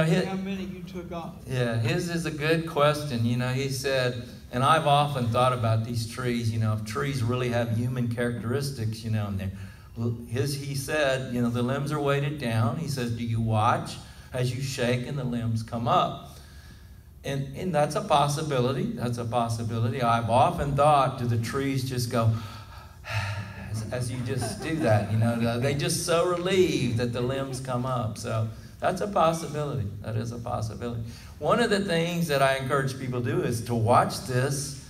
how many you took off? Yeah, his is a good question. He said, and I've often thought about these trees, if trees really have human characteristics, and he said, the limbs are weighted down. He says, do you watch as you shake and the limbs come up? And that's a possibility. That's a possibility. I've often thought, do the trees just go, as you just do that, they just so relieved that the limbs come up. So that's a possibility. That is a possibility. One of the things that I encourage people to do is to watch this.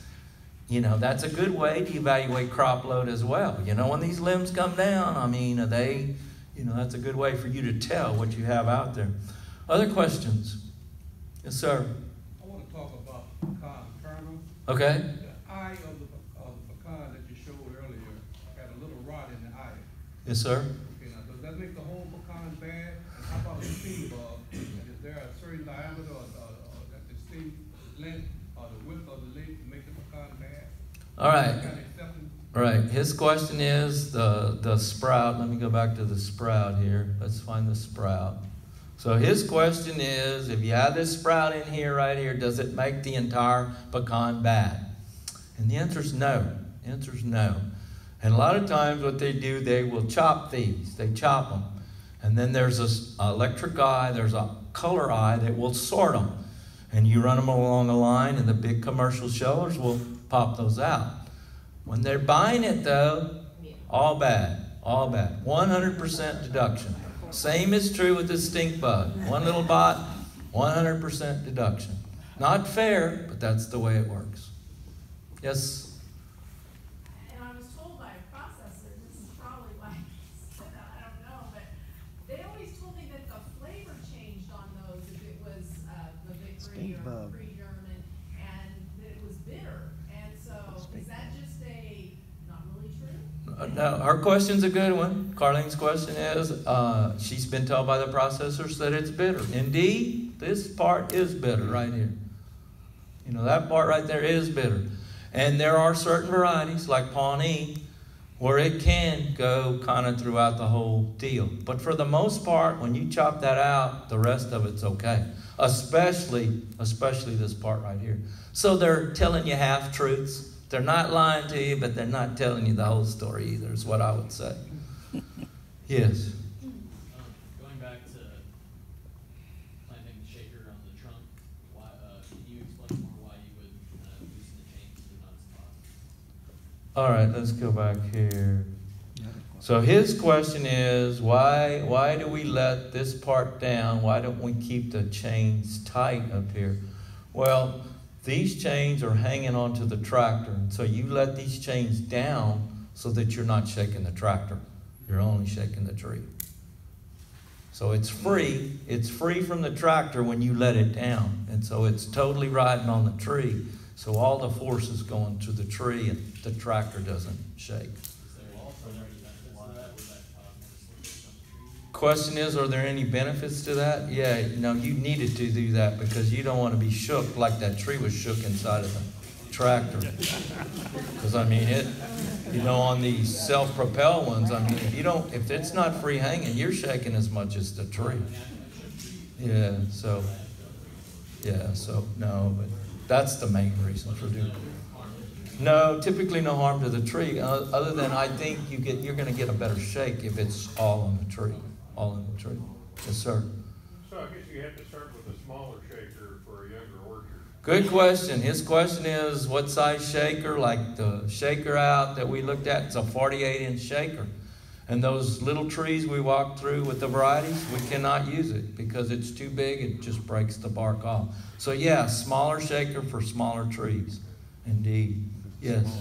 That's a good way to evaluate crop load as well. When these limbs come down, are they, that's a good way for you to tell what you have out there. Other questions? Yes, sir. I want to talk about pecan kernel. Okay. The eye of the pecan that you showed earlier had a little rot in the eye. Yes, sir. Okay, now does that make the whole pecan bad? And how about the steam bug? And is there a certain diameter or that the steam length or the width of the leaf to make the pecan bad? All right. All right. His question is the sprout. Let me go back to the sprout here. Let's find the sprout. So his question is, if you have this sprout in here, right here, does it make the entire pecan bad? And the answer is no. The answer is no. And a lot of times what they do, they will chop these. They chop them. And then there's an electric eye, there's a color eye that will sort them. And you run them along a line, and the big commercial showers will pop those out. When they're buying it, though, all bad. All bad. 100% deduction. Same is true with the stink bug. One little bot, 100% deduction. Not fair, but that's the way it works. Yes? And I was told by a processor, this is probably why I said that, I don't know, but they always told me that the flavor changed on those if it was the Victory or pre-German, and that it was bitter. And so, is that just not really true? No, her question's a good one. Carlene's question is, she's been told by the processors that it's bitter. Indeed, this part is bitter right here. That part right there is bitter. And there are certain varieties, like Pawnee, where it can go kind of throughout the whole deal. But for the most part, when you chop that out, the rest of it's okay. Especially this part right here. So they're telling you half-truths. They're not lying to you, but they're not telling you the whole story either, is what I would say. Yes? Going back to planting the shaker on the trunk, can you explain more why you would loosen the chain to not spot? All right, let's go back here. So his question is, why do we let this part down? Why don't we keep the chains tight up here? Well, these chains are hanging onto the tractor, and so you let these chains down so that you're not shaking the tractor. You're only shaking the tree. So it's free. It's free from the tractor when you let it down, and so it's totally riding on the tree. So all the force is going to the tree, and the tractor doesn't shake. Question is, are there any benefits to that? Yeah, you needed to do that because you don't want to be shook like that tree was shook inside of the tractor. Because on these self-propel ones, if it's not free hanging, you're shaking as much as the tree. So no, but that's the main reason for doing it. No, typically no harm to the tree, other than I think you're going to get a better shake if it's all on the tree. All in the tree. Yes, sir. So I guess you have to start with a smaller shaker for a younger orchard. Good question. His question is, what size shaker? Like the shaker out that we looked at, it's a 48-inch shaker. And those little trees we walked through with the varieties, we cannot use it because it's too big. It just breaks the bark off. So yeah, smaller shaker for smaller trees. Indeed. Yes.